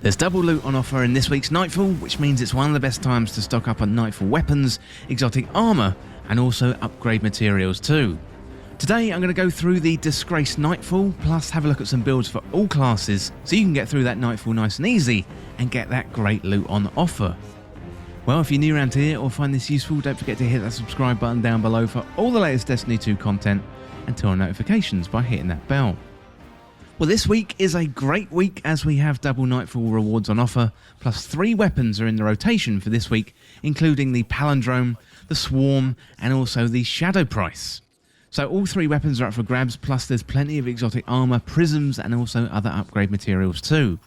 There's double loot on offer in this week's Nightfall, which means it's one of the best times to stock up on Nightfall weapons, exotic armour, and also upgrade materials too. Today I'm going to go through the Disgraced Nightfall, plus have a look at some builds for all classes, so you can get through that Nightfall nice and easy, and get that great loot on offer. Well, if you're new around here or find this useful, don't forget to hit that subscribe button down below for all the latest Destiny 2 content, and turn on notifications by hitting that bell. Well, this week is a great week as we have double Nightfall rewards on offer, plus 3 weapons are in the rotation for this week, including the Palindrome, the Swarm, and also the Shadow Price. So all 3 weapons are up for grabs, plus there's plenty of exotic armour, prisms, and also other upgrade materials too.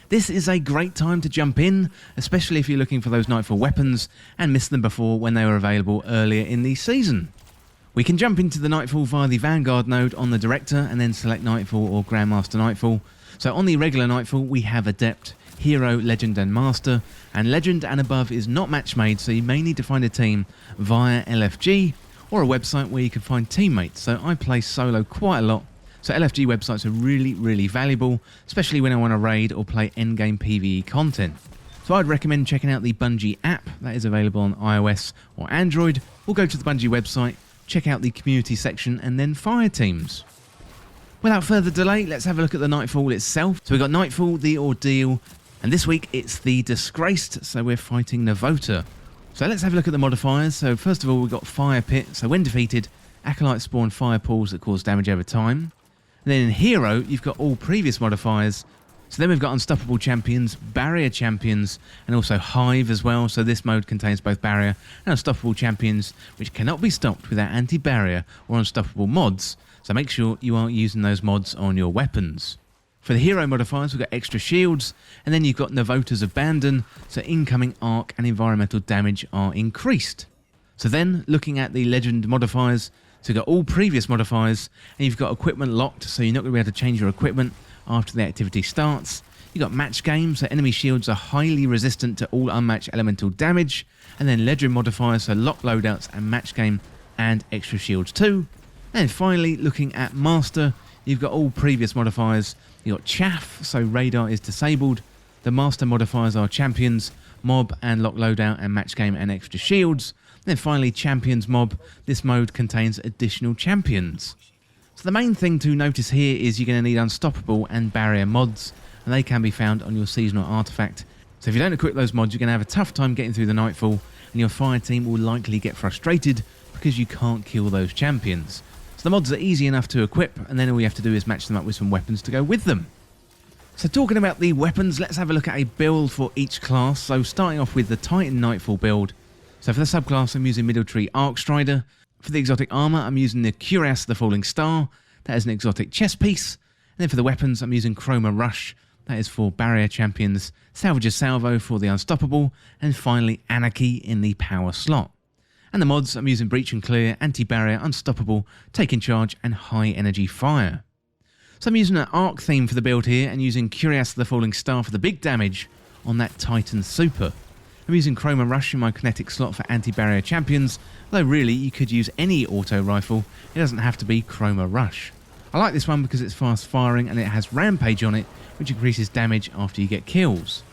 This is a great time to jump in, especially if you're looking for those Nightfall weapons and missed them before when they were available earlier in the season. We can jump into the Nightfall via the Vanguard node on the Director and then select Nightfall or Grandmaster Nightfall. So on the regular Nightfall we have Adept, Hero, Legend and Master, and Legend and above is not match made, so you may need to find a team via LFG or a website where you can find teammates. So I play solo quite a lot, so LFG websites are really valuable, especially when I want to raid or play endgame PvE content. So I'd recommend checking out the Bungie app that is available on iOS or Android, or go to the Bungie website, check out the community section and then fire teams. Without further delay, let's have a look at the Nightfall itself. So we've got Nightfall, the Ordeal, and this week it's the Disgraced, so we're fighting Navota. So let's have a look at the modifiers. So first of all we've got Fire Pit, so when defeated, Acolytes spawn fire pools that cause damage over time. And then in Hero, you've got all previous modifiers. So then we've got Unstoppable Champions, Barrier Champions, and also Hive as well. So this mode contains both Barrier and Unstoppable Champions, which cannot be stopped without anti-barrier or unstoppable mods. So make sure you are using those mods on your weapons. For the Hero modifiers, we've got Extra Shields, and then you've got Navota's Abandon, so incoming arc and environmental damage are increased. So then, looking at the Legend modifiers, so you've got all previous modifiers, and you've got equipment locked, so you're not going to be able to change your equipment after the activity starts. You've got Match Game, so enemy shields are highly resistant to all unmatched elemental damage, and then Legend modifiers, so lock loadouts and Match Game and Extra Shields too. And finally, looking at Master, you've got all previous modifiers. You've got Chaff, so radar is disabled. The Master modifiers are Champions, Mob and Lock Loadout and Match Game and Extra Shields. Then finally Champions Mob. This mode contains additional champions. So the main thing to notice here is you're going to need Unstoppable and Barrier mods, and they can be found on your seasonal artifact. So if you don't equip those mods, you're going to have a tough time getting through the Nightfall, and your fire team will likely get frustrated because you can't kill those champions. So the mods are easy enough to equip, and then all you have to do is match them up with some weapons to go with them. So talking about the weapons, let's have a look at a build for each class. So starting off with the Titan Nightfall build. So for the subclass I'm using Middletree Arcstrider. For the exotic armour I'm using the Cuirass the Falling Star. That is an exotic chest piece. And then for the weapons I'm using Chroma Rush. That is for Barrier Champions. Salvager Salvo for the Unstoppable. And finally Anarchy in the power slot. And the mods I'm using Breach and Clear, Anti-Barrier, Unstoppable, Taking Charge and High Energy Fire. So I'm using an arc theme for the build here and using Cuirass the Falling Star for the big damage on that Titan Super. I'm using Chroma Rush in my kinetic slot for anti-barrier champions, though really you could use any auto rifle, it doesn't have to be Chroma Rush. I like this one because it's fast firing and it has Rampage on it, which increases damage after you get kills.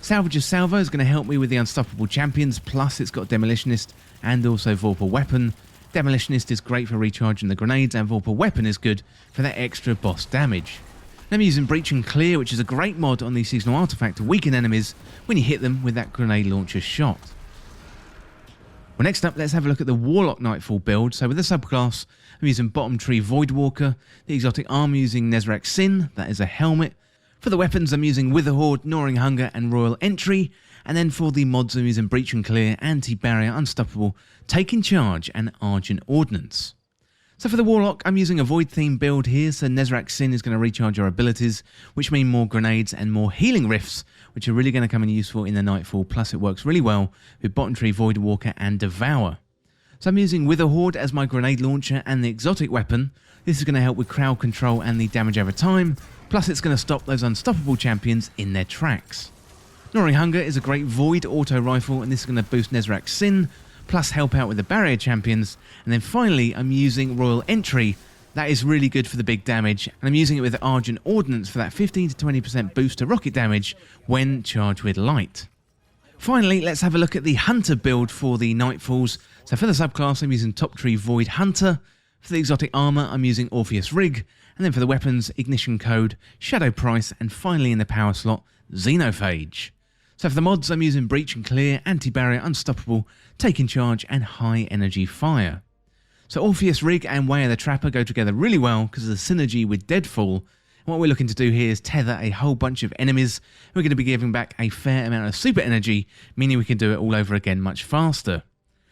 Salvager Salvo is going to help me with the Unstoppable Champions, plus it's got Demolitionist and also Vorpal Weapon. Demolitionist is great for recharging the grenades and Vorpal Weapon is good for that extra boss damage. I'm using Breach and Clear, which is a great mod on the seasonal artifact to weaken enemies when you hit them with that grenade launcher shot. Well, next up, let's have a look at the Warlock Nightfall build. So with the subclass, I'm using Bottom Tree Voidwalker, the exotic arm using Nezrak Sin, that is a helmet. For the weapons, I'm using Witherhoard, Gnawing Hunger and Royal Entry. And then for the mods, I'm using Breach and Clear, Anti-Barrier, Unstoppable, Taking Charge and Argent Ordnance. So for the Warlock, I'm using a Void theme build here, so Nezrak Sin is going to recharge your abilities, which mean more grenades and more healing rifts, which are really going to come in useful in the Nightfall, plus it works really well with Bottom Tree Voidwalker and Devour. So I'm using Witherhoard as my grenade launcher and the exotic weapon. This is going to help with crowd control and the damage over time, plus it's going to stop those unstoppable champions in their tracks. Gnawing Hunger is a great Void auto rifle, and this is going to boost Nezrak Sin, plus help out with the barrier champions. And then finally I'm using Royal Entry That is really good for the big damage, and I'm using it with Argent Ordnance for that 15 to 20% boost to rocket damage when charged with light. Finally, let's have a look at the Hunter build for the Nightfalls. So for the subclass, I'm using Top Tree Void Hunter. For the exotic armour, I'm using Orpheus Rig. And then for the weapons, Ignition Code, Shadow Price, and finally in the power slot, Xenophage. So for the mods, I'm using Breach and Clear, Anti-Barrier, Unstoppable, Taking Charge, and High Energy Fire. So Orpheus Rig and Way of the Trapper go together really well because of the synergy with Deadfall. And what we're looking to do here is tether a whole bunch of enemies. We're going to be giving back a fair amount of super energy, meaning we can do it all over again much faster.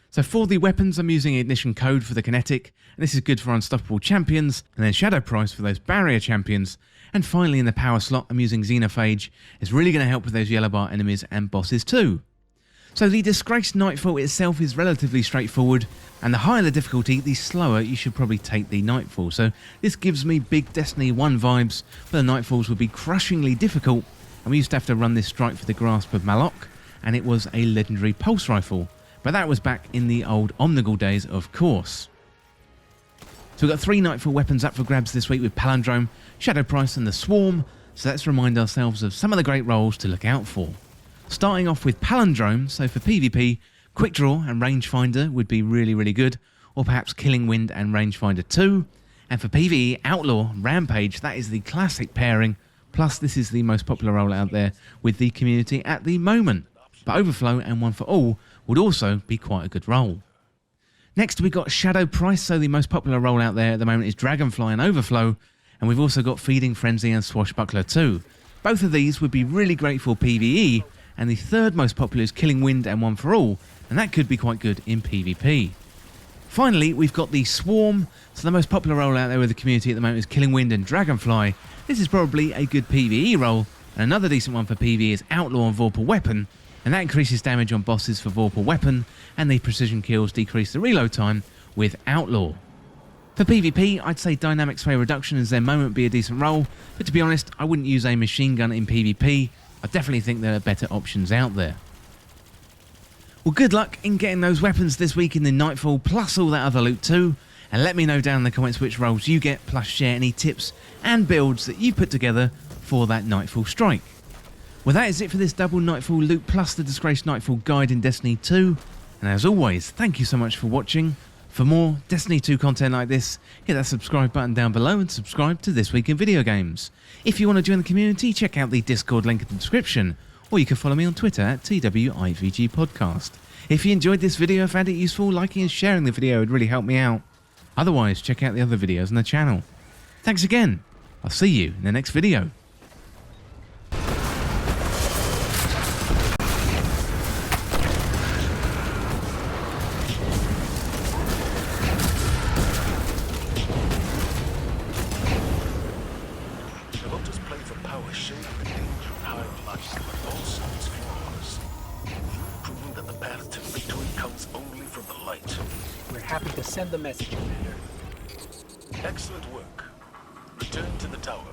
So for the weapons, I'm using Ignition Code for the kinetic, and this is good for unstoppable champions, and then Shadow Price for those barrier champions. And finally in the power slot, I'm using Xenophage. It's really going to help with those yellow bar enemies and bosses too. So the Disgraced Nightfall itself is relatively straightforward, and the higher the difficulty, the slower you should probably take the Nightfall. So this gives me big Destiny 1 vibes, where the Nightfalls would be crushingly difficult, and we used to have to run this strike for the grasp of Warlock, and it was a legendary pulse rifle. But that was back in the old Omnigul days, of course. So we've got 3 Nightfall weapons up for grabs this week with Palindrome, Shadow Price and the Swarm, so let's remind ourselves of some of the great roles to look out for. Starting off with Palindrome, so for PvP, Quick Draw and Rangefinder would be really good, or perhaps Killing Wind and Rangefinder 2. And for PvE, Outlaw, Rampage, that is the classic pairing, plus this is the most popular role out there with the community at the moment. But Overflow and One for All would also be quite a good role. Next we've got Shadow Price, so the most popular role out there at the moment is Dragonfly and Overflow, and we've also got Feeding Frenzy and Swashbuckler too. Both of these would be really great for PvE, and the third most popular is Killing Wind and One for All, and that could be quite good in PvP. Finally, we've got the Swarm, so the most popular role out there with the community at the moment is Killing Wind and Dragonfly. This is probably a good PvE role, and another decent one for PvE is Outlaw and Vorpal Weapon, and that increases damage on bosses for Vorpal Weapon, and the precision kills decrease the reload time with Outlaw. For PvP, I'd say Dynamic Sway Reduction as their moment be a decent role, but to be honest, I wouldn't use a machine gun in PvP. I definitely think there are better options out there. Well, good luck in getting those weapons this week in the Nightfall, plus all that other loot too, and let me know down in the comments which roles you get, plus share any tips and builds that you put together for that Nightfall strike. Well, that is it for this double Nightfall loot plus the Disgraced Nightfall guide in Destiny 2, and as always, thank you so much for watching. For more Destiny 2 content like this, hit that subscribe button down below and subscribe to This Week in Video Games. If you want to join the community, check out the Discord link in the description, or you can follow me on Twitter at TWIVG Podcast. If you enjoyed this video and found it useful, liking and sharing the video would really help me out. Otherwise, check out the other videos on the channel. Thanks again. I'll see you in the next video. We're happy to send the message, Commander. Excellent work. Return to the tower.